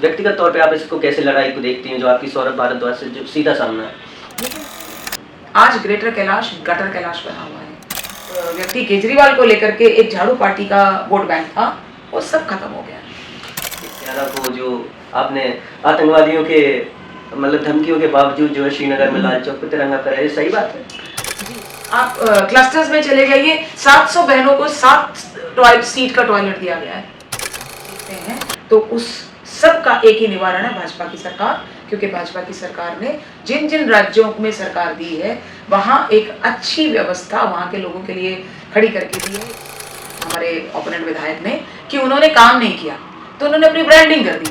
व्यक्तिगत तौर पे आप इसको कैसे लड़ाई को देखती हैं जो आपकी सौरभ भारद्वाज से जो सीधा सामना है? आज ग्रेटर कैलाश गटर कैलाश बना हुआ है। व्यक्ति केजरीवाल को लेकर के एक झाड़ू पार्टी का वोट बैंक था, वो सब खत्म हो गया। 11 को जो आपने आतंकवादियों के मतलब धमकियों के बावजूद जो है श्रीनगर में लाल चौक पर तिरंगा फहराया, ये सही बात है? आप क्लस्टर्स में चले जाइए, 700 बहनों को 7 सीट का टॉयलेट दिया गया है। देखते हैं तो उस सब का एक ही निवारण है भाजपा की सरकार, क्योंकि भाजपा की सरकार ने जिन जिन राज्यों में सरकार दी है वहाँ एक अच्छी व्यवस्था वहाँ के लोगों के लिए खड़ी करके दी है। हमारे ओपोनेंट विधायक ने कि उन्होंने काम नहीं किया तो उन्होंने अपनी ब्रांडिंग कर दी।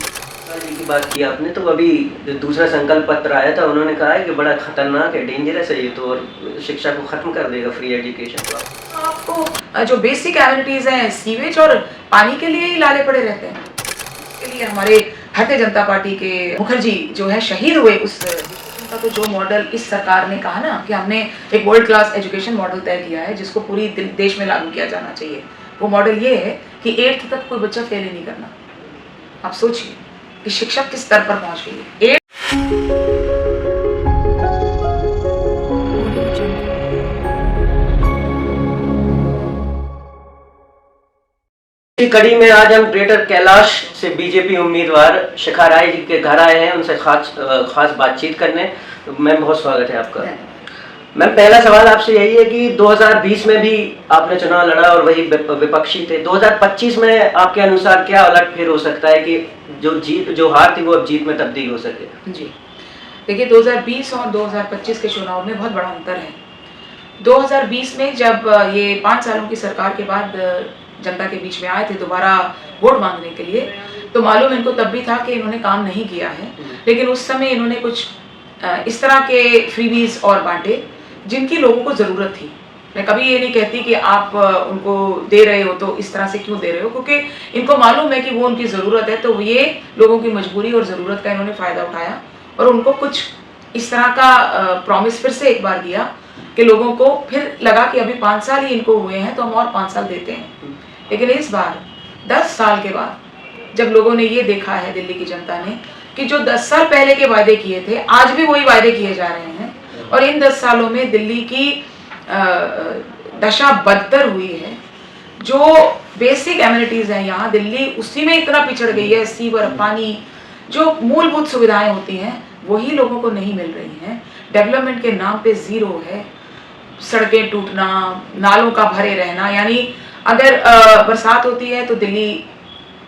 की बात की आपने, तो अभी जो दूसरा संकल्प पत्र आया था उन्होंने कहा है कि बड़ा खतरनाक है, डेंजरस है ये तो, और शिक्षा को खत्म कर देगा, फ्री एजुकेशन को। आपको जो बेसिक एमिनिटीज हैं, सीवेज और पानी के लिए ही लाले पड़े रहते हैं। इसके लिए हमारे भारतीय जनता पार्टी के मुखर्जी जो है शहीद हुए, उस का तो जो मॉडल इस सरकार ने कहा ना कि हमने एक वर्ल्ड क्लास एजुकेशन मॉडल तय किया है जिसको पूरी देश में लागू किया जाना चाहिए। वो मॉडल ये है कि 8th तक कोई बच्चा फेल ही नहीं करना। आप सोचिए कि शिक्षा किस स्तर पर पहुंच गई है। कड़ी में आज हम ग्रेटर कैलाश से बीजेपी उम्मीदवार शिखा राय जी के घर आए हैं, उनसे खास बातचीत करने। तो मैम बहुत स्वागत है आपका। मैम पहला सवाल आपसे यही है कि 2020 में भी आपने चुनाव लड़ा और वही विपक्षी थे, 2025 में आपके अनुसार क्या उलटफेर हो सकता है कि जो हार थी वो अब जीत में तब्दील हो सके? जी देखिए, 2020 और 2025 के चुनाव में बहुत बड़ा अंतर है। 2020 में जब ये 5 सालों की सरकार के बाद जनता के बीच में आए थे दोबारा वोट मांगने के लिए, तो मालूम इनको तब भी था कि इन्होंने काम नहीं किया है, लेकिन उस समय इन्होंने कुछ इस तरह के फ्रीबीज और बांटे जिनकी लोगों को ज़रूरत थी। मैं कभी ये नहीं कहती कि आप उनको दे रहे हो तो इस तरह से क्यों दे रहे हो, क्योंकि इनको मालूम है कि वो उनकी ज़रूरत है, तो ये लोगों की मजबूरी और ज़रूरत का इन्होंने फ़ायदा उठाया और उनको कुछ इस तरह का प्रॉमिस फिर से एक बार दिया कि लोगों को फिर लगा कि अभी 5 साल ही इनको हुए हैं तो हम और 5 साल देते हैं। लेकिन इस बार 10 साल के बाद जब लोगों ने ये देखा है, दिल्ली की जनता ने, कि जो 10 साल पहले के वादे किए थे आज भी वही वादे किए जा रहे हैं और इन 10 सालों में दिल्ली की दशा बदतर हुई है। जो बेसिक एमिनिटीज हैं यहाँ, दिल्ली उसी में इतना पिछड़ गई है। सीवर, पानी, जो मूलभूत सुविधाएं होती हैं वही लोगों को नहीं मिल रही हैं। डेवलपमेंट के नाम पे जीरो है। सड़कें टूटना, नालों का भरे रहना, यानी अगर बरसात होती है तो दिल्ली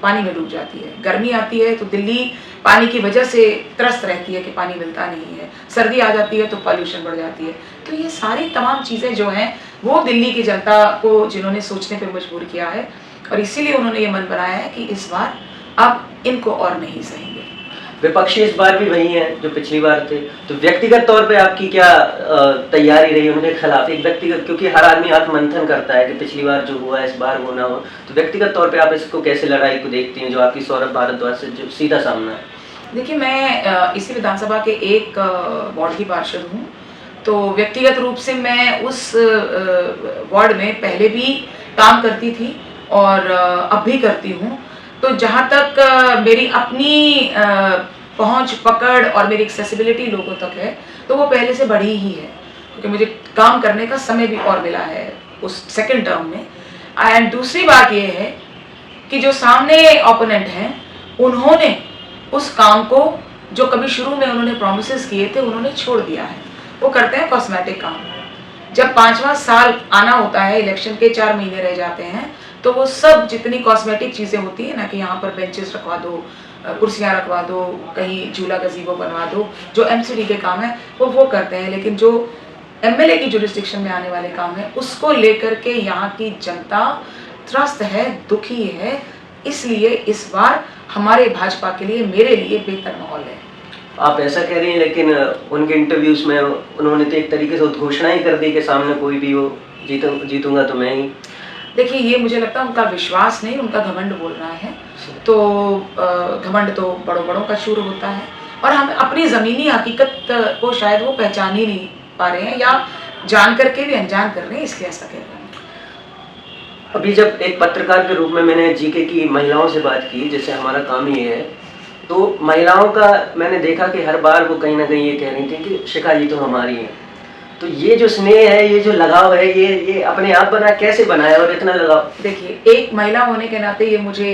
पानी में डूब जाती है, गर्मी आती है तो दिल्ली पानी की वजह से त्रस्त रहती है कि पानी मिलता नहीं है, सर्दी आ जाती है तो पॉल्यूशन बढ़ जाती है। तो ये सारी तमाम चीज़ें जो हैं वो दिल्ली की जनता को जिन्होंने सोचने पे मजबूर किया है और इसीलिए उन्होंने ये मन बनाया है कि इस बार अब इनको और नहीं सहेंगे। विपक्षी इस बार भी वही हैं जो पिछली बार थे, तो व्यक्तिगत तौर पे आपकी क्या तैयारी रही उनके खिलाफ? एक व्यक्तिगत, क्योंकि हर आदमी आत्ममंथन करता है कि पिछली बार जो हुआ इस बार वो ना हो, तो व्यक्तिगत तौर पे आप इसको कैसे लड़ाई को देखती हैं जो आपकी सौरभ भारद्वाज से जो सीधा सामना है? देखिए, मैं इसी विधानसभा के एक वार्ड की पार्षद हूँ, तो व्यक्तिगत रूप से मैं उस वार्ड में पहले भी काम करती थी और अब भी करती हूँ। तो जहाँ तक मेरी अपनी पहुँच, पकड़ और मेरी एक्सेसिबिलिटी लोगों तक है तो वो पहले से बढ़ी ही है, क्योंकि मुझे काम करने का समय भी और मिला है उस सेकंड टर्म में। एंड दूसरी बात ये है कि जो सामने ओपोनेंट हैं उन्होंने उस काम को जो कभी शुरू में उन्होंने प्रोमिसेस किए थे उन्होंने छोड़ दिया है। वो करते हैं कॉस्मेटिक काम। जब 5वां साल आना होता है, इलेक्शन के 4 महीने रह जाते हैं, तो वो सब जितनी कॉस्मेटिक चीज़ें होती हैं ना कि यहाँ पर बेंचेस रखवा दो, कुर्सियाँ रखवा दो, कहीं झूला गज़ीबो बनवा दो, जो MCD के काम है वो करते हैं। लेकिन जो MLA की जुरिस्डिक्शन में आने वाले काम है उसको लेकर के यहाँ की जनता त्रस्त है, दुखी है। इसलिए इस बार हमारे भाजपा के लिए, मेरे लिए बेहतर माहौल है। आप ऐसा कह रही हैं, लेकिन उनके इंटरव्यूज में उन्होंने तो एक तरीके से उद्घोषणा ही कर दी कि सामने कोई भी हो, जीतूंगा तो मैं ही। देखिए, ये मुझे लगता है उनका विश्वास नहीं, उनका घमंड बोल रहा है। तो घमंड तो बड़ों का शुरू होता है और हम अपनी ज़मीनी हकीकत को शायद वो पहचान ही नहीं पा रहे हैं या जान करके भी अनजान कर रहे हैं, इसलिए ऐसा कह रहे हैं। अभी जब एक पत्रकार के रूप में मैंने जीके की महिलाओं से बात की, जैसे हमारा काम ये है, तो महिलाओं का मैंने देखा कि हर बार वो कहीं ना कहीं ये कह रही थी कि शिखा जी तो हमारी है। तो ये जो स्नेह है, ये जो लगाव है, ये अपने आप बना, कैसे बनाया और इतना लगाव? देखिए, एक महिला होने के नाते ये मुझे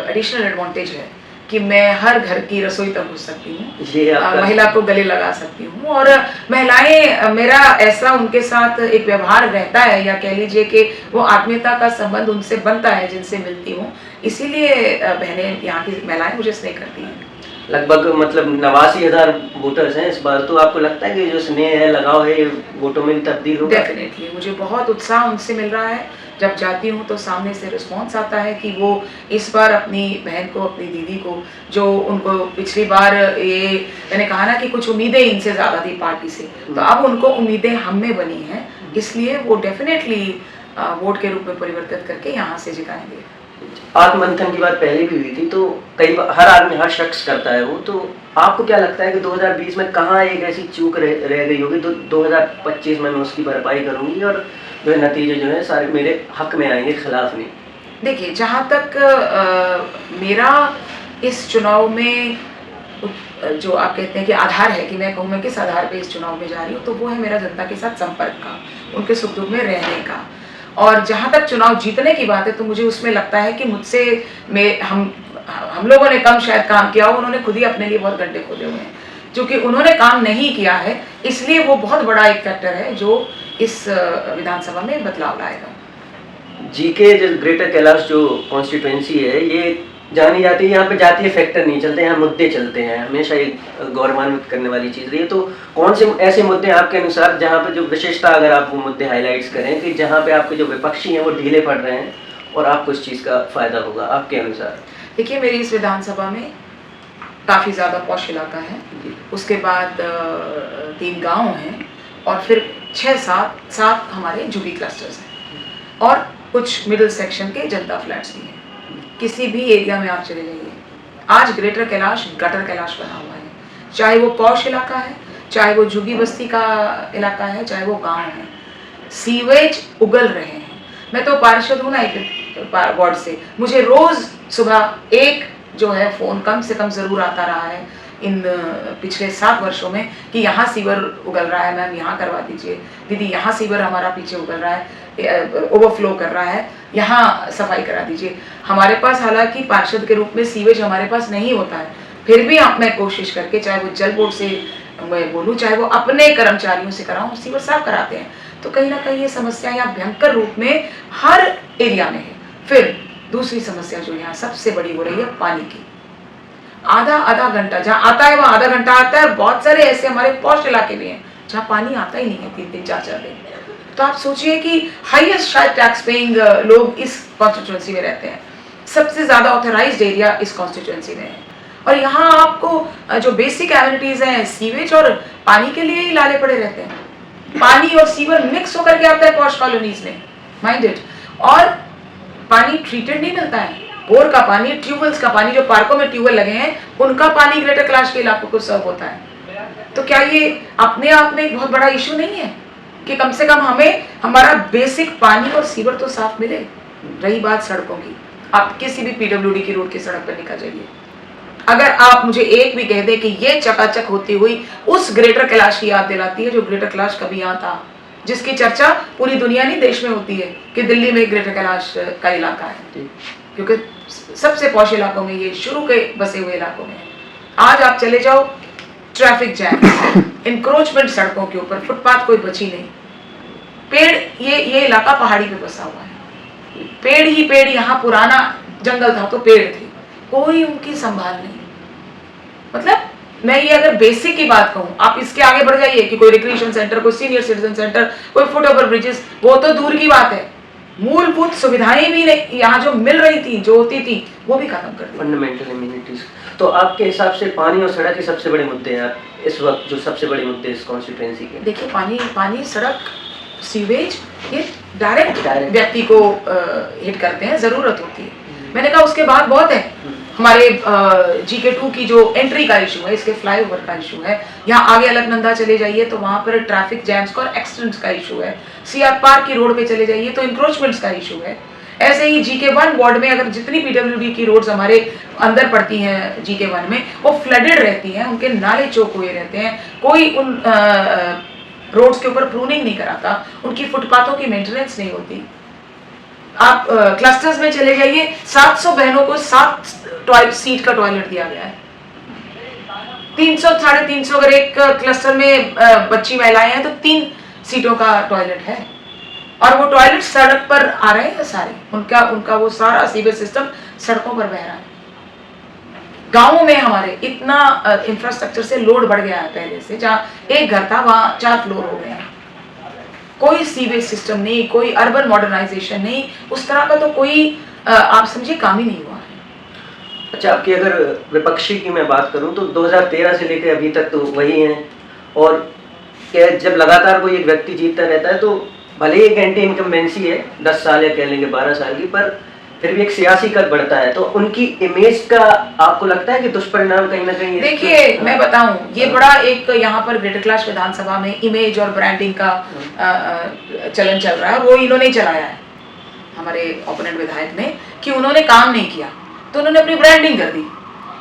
एडिशनल एडवांटेज है कि मैं हर घर की रसोई तक घुस सकती हूँ, ये आपका महिला को गले लगा सकती हूँ, और महिलाएं मेरा ऐसा उनके साथ एक व्यवहार रहता है, या कह लीजिए कि वो आत्मीयता का संबंध उनसे बनता है जिनसे मिलती हूँ, इसीलिए बहनें, यहाँ की महिलाएं मुझे स्नेह करती हैं। लगभग मतलब 89,000 वोटर्स हैं इस बार, तो आपको लगता है कि जो स्नेह है, लगाव है, ये वोटों में भी तब्दील होगा? डेफिनेटली मुझे बहुत उत्साह उनसे मिल रहा है। जब जाती हूँ तो सामने से रिस्पॉन्स आता है कि वो इस बार अपनी बहन को, अपनी दीदी को, जो उनको पिछली बार ये मैंने कहा ना कि कुछ उम्मीदें इनसे ज़्यादा थी पार्टी से, तो अब उनको उम्मीदें हम में बनी हैं, इसलिए वो डेफिनेटली वोट के रूप में परिवर्तित करके यहाँ से जिताएंगे। आत्ममंथन की बात पहले भी हुई थी, तो कई बार हर आदमी, हर शख्स करता है वो, तो आपको क्या लगता है कि 2020 में कहाँ एक ऐसी चूक रह गई होगी, तो 2025 में मैं उसकी भरपाई करूंगी और जो है नतीजे जो है सारे मेरे हक में आएंगे, खिलाफ नहीं? देखिए, जहाँ तक मेरा इस चुनाव में जो आप कहते हैं कि आधार है कि मैं कहूँ मैं किस आधार पे इस चुनाव में जा रही हूँ, तो वो है मेरा जनता के साथ संपर्क का, उनके सुख दुख में रहने का। और जहाँ तक चुनाव जीतने की बात है, तो मुझे उसमें लगता है कि मुझसे हम लोगों ने कम शायद काम किया हो, उन्होंने खुद ही अपने लिए बहुत गड्ढे खोदे हुए हैं। क्योंकि उन्होंने काम नहीं किया है, इसलिए वो बहुत बड़ा एक फैक्टर है जो इस विधानसभा में बदलाव लाएगा। जीके जो ग्रेटर कैलाश जो कॉन्स्टिट्यूएंसी है, ये जानी जाती है, यहाँ पे जातीय फैक्टर नहीं चलते, यहाँ मुद्दे चलते हैं, हमेशा एक गौरवान्वित करने वाली चीज़ रही है। तो कौन से ऐसे मुद्दे हैं आपके अनुसार जहाँ पे जो विशेषता, अगर आप वो मुद्दे हाईलाइट्स करें कि जहाँ पे आपके जो विपक्षी हैं वो ढीले पड़ रहे हैं और आपको इस चीज़ का फायदा होगा आपके अनुसार? देखिए, मेरी इस विधानसभा में काफ़ी ज़्यादा पॉश इलाका है, उसके बाद 3 गांव हैं, और फिर 6-7 हमारे झुग्गी क्लस्टर्स हैं, और कुछ मिडिल सेक्शन के जनता फ्लैट्स भी हैं। किसी भी एरिया में आप चले जाइए, आज ग्रेटर कैलाश गटर कैलाश बना हुआ है, चाहे वो पॉश इलाका है, चाहे वो झुग्गी बस्ती का इलाका है, चाहे वो गांव है, सीवेज उगल रहे हैं। मैं तो पार्षद हूँ ना एक वार्ड से, मुझे रोज सुबह एक जो है फ़ोन कम से कम ज़रूर आता रहा है इन पिछले 7 वर्षों में कि यहाँ सीवर उगल रहा है, मैम यहाँ करवा दीजिए, दीदी यहाँ सीवर हमारा पीछे उगल रहा है, ओवरफ्लो कर रहा है, यहाँ सफाई करा दीजिए। हमारे पास हालांकि पार्षद के रूप में सीवेज हमारे पास नहीं होता है, फिर भी मैं कोशिश करके, चाहे वो जल बोर्ड से मैं बोलूँ, चाहे वो अपने कर्मचारियों से कराऊँ, सीवर साफ कराते हैं। तो कहीं ना कहीं ये समस्या यहाँ भयंकर रूप में हर एरिया में है। फिर दूसरी समस्या जो यहाँ सबसे बड़ी हो रही है, पानी की। आधा घंटा जहाँ आता है वहाँ आधा घंटा आता है, और बहुत सारे ऐसे हमारे पॉश इलाके भी हैं जहाँ पानी आता ही नहीं है 3-3, 4-4 दिन। तो आप सोचिए कि हाईएस्ट शायद टैक्स पेइंग लोग इस कॉन्स्टिट्यूएंसी में रहते हैं, सबसे ज्यादा ऑथराइज्ड एरिया इस कॉन्स्टिट्यूएंसी में है, और यहाँ आपको जो बेसिक एमिनिटीज हैं, सीवेज और पानी के लिए ही लाले पड़े रहते हैं। पानी और सीवर मिक्स होकर के आता है पॉश कॉलोनीज में, माइंडेड, और पानी ट्रीटेड नहीं मिलता है। बोर का पानी, ट्यूबवेल्स का पानी, जो पार्कों में ट्यूबवेल लगे हैं, उनका पानी ग्रेटर कैलाश के इलाकों को सर्व होता है। तो क्या ये अपने आप में एक बहुत बड़ा इशू नहीं है कि कम से कम हमें हमारा बेसिक पानी और सीवर तो साफ मिले? रही बात सड़कों की, आप किसी भी पीडब्ल्यूडी की रोड की सड़क पर निकल जाइए, अगर आप मुझे एक भी कह दें कि ये चकाचक होती हुई उस ग्रेटर कैलाश की याद दिलाती है जो ग्रेटर कैलाश कभी यहाँ था, जिसकी चर्चा पूरी दुनिया नहीं देश में होती है कि दिल्ली में ग्रेटर कैलाश का इलाका है, क्योंकि सबसे पॉश इलाकों में ये शुरू के बसे हुए इलाकों में। आज आप चले जाओ, ट्रैफिक जैम, इंक्रोचमेंट सड़कों के ऊपर, फुटपाथ कोई बची नहीं, पेड़, ये इलाका पहाड़ी पे बसा हुआ है, पेड़ ही पेड़, यहाँ पुराना जंगल था तो पेड़ थे, कोई उनकी संभाल नहीं। मतलब मैं ये अगर बेसिक की बात कहूँ, आप इसके आगे बढ़ जाइए कि कोई रिक्रिएशन सेंटर, कोई सीनियर सिटीजन सेंटर, कोई फुट ओवर ब्रिजेस, वो तो दूर की बात है, मूलभूत सुविधाएं भी नहीं यहाँ जो मिल रही थी, जो होती थी, वो भी खत्म कर दी, फंडामेंटल इम्यूनिटीज। तो आपके हिसाब से पानी और सड़क के सबसे बड़े मुद्दे हैं इस वक्त, जो सबसे बड़े मुद्दे इस कॉन्स्टिट्यूएंसी के? देखिए, पानी, सड़क, सीवेज, ये डायरेक्ट व्यक्ति को हिट करते हैं, जरूरत होती है। मैंने कहा उसके बाद बहुत है, हमारे GK2 की जो एंट्री का इशू है, इसके फ्लाईओवर का इशू है, यहाँ आगे अलकनंदा चले जाइए तो वहाँ पर ट्रैफिक जैम्स का और एक्सीडेंट्स का इशू है, CR पार्क की रोड पे चले जाइए तो इंक्रोचमेंट्स का इशू है, ऐसे ही GK1 वार्ड में अगर जितनी PWD की रोड्स हमारे अंदर पड़ती हैं GK1 में, वो फ्लडेड रहती हैं, उनके नाले चौक हुए रहते हैं, कोई उन रोड्स के ऊपर प्रूनिंग नहीं कराता, उनकी फुटपाथों की मेंटेनेंस नहीं होती। आप क्लस्टर्स में चले जाइए, 700 बहनों को 7 सीट का टॉयलेट दिया गया है। 300 साढ़े 300 अगर एक क्लस्टर में बच्ची महिलाएं हैं तो 3 सीटों का टॉयलेट है, और वो टॉयलेट सड़क पर आ रहे हैं सारे, उनका वो सारा सीवेज सिस्टम सड़कों पर बह रहा है। गांवों में हमारे इतना इंफ्रास्ट्रक्चर से लोड बढ़ गया है पहले से, जहाँ एक घर था वहाँ 4 फ्लोर हो गए हैं। कोई सीवेज सिस्टम नहीं, कोई अर्बन मॉडर्नाइजेशन नहीं, उस तरह का तो कोई आप समझिए काम ही नहीं हुआ है। अच्छा, आपकी अगर विपक्षी की मैं बात करूं तो 2013 से लेकर अभी तक तो वही हैं, और क्या जब लगातार कोई एक व्यक्ति जीतता रहता है तो भले ही एक एंटी इनकम्बेंसी है 10 साल या कह लेंगे 12 साल की, पर फिर भी एक सियासी कद बढ़ता है, तो उनकी इमेज का आपको लगता है कि दुष्परिणाम कहीं ना कहीं? देखिए मैं बताऊं, ये बड़ा एक यहाँ पर ग्रेटर कैलाश विधानसभा में इमेज और ब्रांडिंग का चलन चल रहा है, वो इन्होंने चलाया है हमारे ओपोनेंट विधायक ने, कि उन्होंने काम नहीं किया तो उन्होंने अपनी ब्रांडिंग कर दी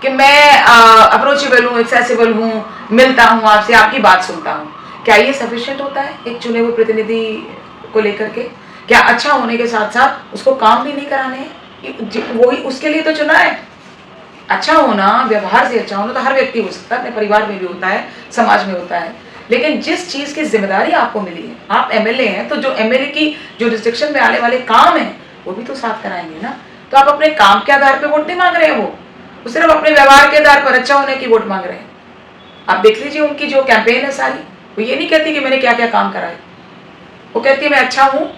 कि मैं अप्रोचेबल हूँ, एक्सेसिबल हूँ, मिलता हूँ आपसे, आपकी बात सुनता हूँ। क्या ये सफिशिएंट होता है एक चुने हुए प्रतिनिधि को लेकर के? क्या अच्छा होने के साथ साथ उसको काम भी नहीं कराने हैं? वही उसके लिए तो चुना है। अच्छा होना, व्यवहार से अच्छा होना तो हर व्यक्ति हो सकता है, अपने परिवार में भी होता है, समाज में होता है, लेकिन जिस चीज की जिम्मेदारी आपको मिली है, आप MLA हैं, तो जो MLA की जुरिस्डिक्शन में आने वाले काम है वो भी तो साथ कराएंगे ना। तो आप अपने काम के आधार पर वोट नहीं मांग रहे हैं, वो सिर्फ अपने व्यवहार के आधार पर अच्छा होने की वोट मांग रहे हैं। आप देख लीजिए उनकी जो कैंपेन है सारी, वो ये नहीं कहती कि मैंने क्या क्या काम कराए, वो कहती है मैं अच्छा हूँ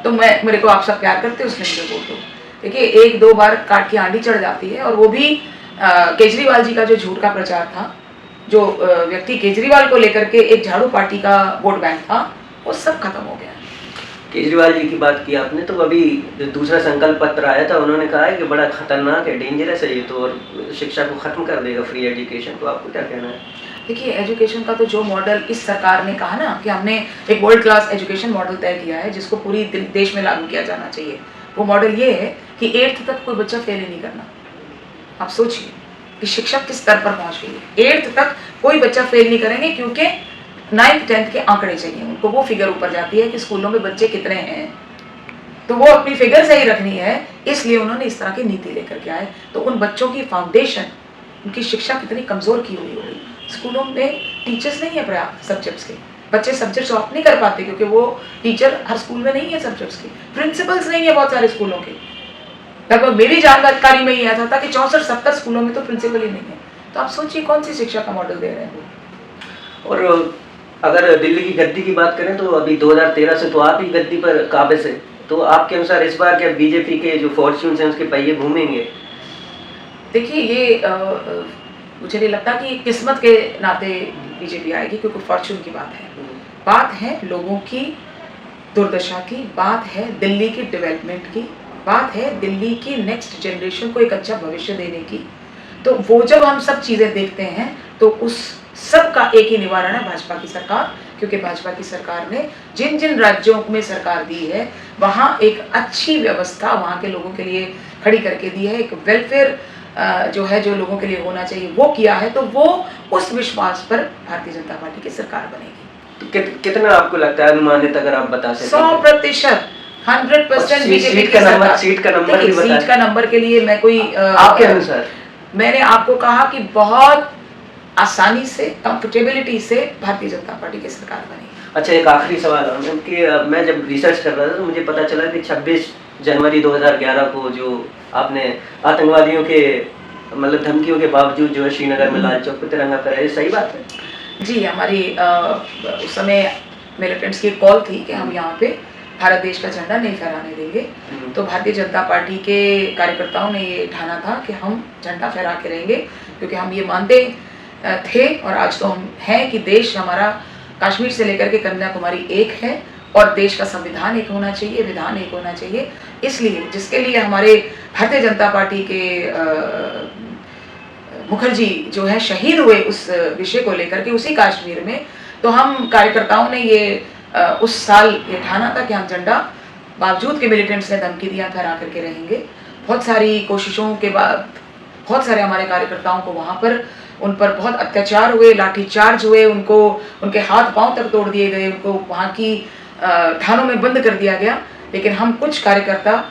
तो मेरे को आप सब प्यार करते, उसने मुझे वोट दो। देखिए 1-2 बार काट की आंधी चढ़ जाती है, और वो भी केजरीवाल जी का जो झूठ का प्रचार था, जो व्यक्ति केजरीवाल को लेकर के एक झाड़ू पार्टी का वोट बैंक था, वो सब खत्म हो गया। केजरीवाल जी की बात की आपने, तो अभी जो दूसरा संकल्प पत्र आया था उन्होंने कहा है कि बड़ा खतरनाक है, डेंजरस है ये तो, और शिक्षा को खत्म कर देगा, फ्री एजुकेशन। तो आपको क्या कहना है? देखिए एजुकेशन का तो जो मॉडल इस सरकार ने कहा ना कि हमने एक वर्ल्ड क्लास एजुकेशन मॉडल तय किया है जिसको पूरी देश में लागू किया जाना चाहिए, वो मॉडल ये है कि 8th तक कोई बच्चा फेल ही नहीं करना। आप सोचिए कि शिक्षा किस स्तर पर पहुंच गई है। 8th तक कोई बच्चा फेल नहीं करेंगे, क्योंकि 9th 10th के आंकड़े चाहिए उनको, वो फिगर ऊपर जाती है कि स्कूलों में बच्चे कितने हैं, तो वो अपनी फिगर सही रखनी है, इसलिए उन्होंने इस तरह की नीति लेकर के आए। तो उन बच्चों की फाउंडेशन, उनकी शिक्षा कितनी कमजोर की हुई होगी। स्कूलों में टीचर्स नहीं है पर्याप्त सब्जेक्ट्स के, बच्चे सब्जेक्ट्स ऑफ नहीं कर पाते क्योंकि वो टीचर हर स्कूल में नहीं है सब्जेक्ट्स के, प्रिंसिपल्स नहीं है बहुत सारे स्कूलों के। लगभग मेरी जानकारी में ही आया था कि 64-70 स्कूलों में तो प्रिंसिपल ही नहीं है। तो आप सोचिए कौन सी शिक्षा का मॉडल दे रहे हैं वो। और अगर दिल्ली की गद्दी की बात करें तो अभी 2013 से तो आप ही गद्दी पर काबिज है, तो आपके अनुसार इस बार क्या बीजेपी के जो फॉर्च्यून्स हैं उसके पहिए घूमेंगे? देखिए ये मुझे नहीं लगता कि किस्मत के नाते बीजेपी आएगी, क्योंकि फॉर्च्यून की बात है लोगों की दुर्दशा की, बात है दिल्ली की डेवलपमेंट की, बात है दिल्ली की नेक्स्ट जनरेशन को एक अच्छा भविष्य देने की। तो वो जब हम सब चीज़ें देखते हैं तो उस सब का एक ही निवारण है भाजपा की सरकार, क्योंकि भाजपा की सरकार ने जिन जिन राज्यों में सरकार दी है वहाँ एक अच्छी व्यवस्था वहाँ के लोगों के लिए खड़ी करके दी है, एक वेलफेयर जो है जो लोगों के लिए होना चाहिए वो किया है। तो वो उस विश्वास पर भारतीय जनता पार्टी की सरकार बनेगी। तो कितना आपको लगता है अनुमानित, अगर आप बता सकें? 100%, 100% बीजेपी सीट का नंबर भी सीट का नंबर के लिए मैं कोई आपके अनुसार? मैंने आपको कहा कि बहुत आसानी से, कंफर्टेबिलिटी से भारतीय जनता पार्टी की सरकार बनेगी। अच्छा, एक आखिरी सवाल है कि मैं जब रिसर्च कर रहा था तो मुझे पता चला कि 26 जनवरी 2011 को जो आपने आतंकवादियों के मतलब धमकियों के बावजूद जो है श्रीनगर में लाल चौक पर तिरंगा फहराया, सही बात है? जी, हमारी उस समय मिलिटेंट्स की कॉल थी कि हम यहाँ पे भारत देश का झंडा नहीं फहराने देंगे, तो भारतीय जनता पार्टी के कार्यकर्ताओं ने ये ठाना था कि हम झंडा फहरा के रहेंगे, क्योंकि हम ये मानते थे और आज तो हम हैं कि देश हमारा कश्मीर से लेकर के कन्याकुमारी एक है, और देश का संविधान एक होना चाहिए, विधान एक होना चाहिए। इसलिए जिसके लिए हमारे भारतीय जनता पार्टी के मुखर्जी जो है शहीद हुए उस विषय को लेकर के उसी कश्मीर में, तो हम कार्यकर्ताओं ने ये उस साल ये ठाना था कि हम झंडा बावजूद के मिलिटेंट्स ने धमकी दिया घर आकर के रहेंगे। बहुत सारी कोशिशों के बाद बहुत सारे हमारे कार्यकर्ताओं को वहाँ पर उन पर बहुत अत्याचार हुए, लाठीचार्ज हुए, उनको उनके हाथ पांव तक तोड़ दिए गए, उनको वहाँ की थानों में बंद कर दिया गया। लेकिन हम कुछ कार्यकर्ता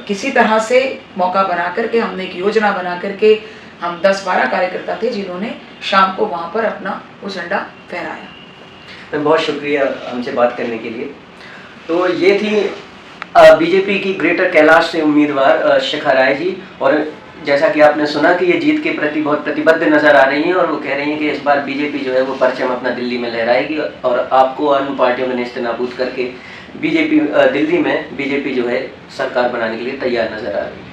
किसी तरह से मौका बना करके, हमने एक योजना बना करके, हम 10-12 कार्यकर्ता थे जिन्होंने शाम को वहाँ पर अपना वो झंडा फहराया। मैम बहुत शुक्रिया हमसे बात करने के लिए। तो ये थी बीजेपी की ग्रेटर कैलाश से उम्मीदवार शिखा राय जी, और जैसा कि आपने सुना कि ये जीत के प्रति बहुत प्रतिबद्ध नजर आ रही हैं, और वो कह रही हैं कि इस बार बीजेपी जो है वो परचम अपना दिल्ली में लहराएगी और आपको अन्य पार्टियों में नेस्तनाबूद करके बीजेपी दिल्ली में बीजेपी जो है सरकार बनाने के लिए तैयार नजर आ रही है।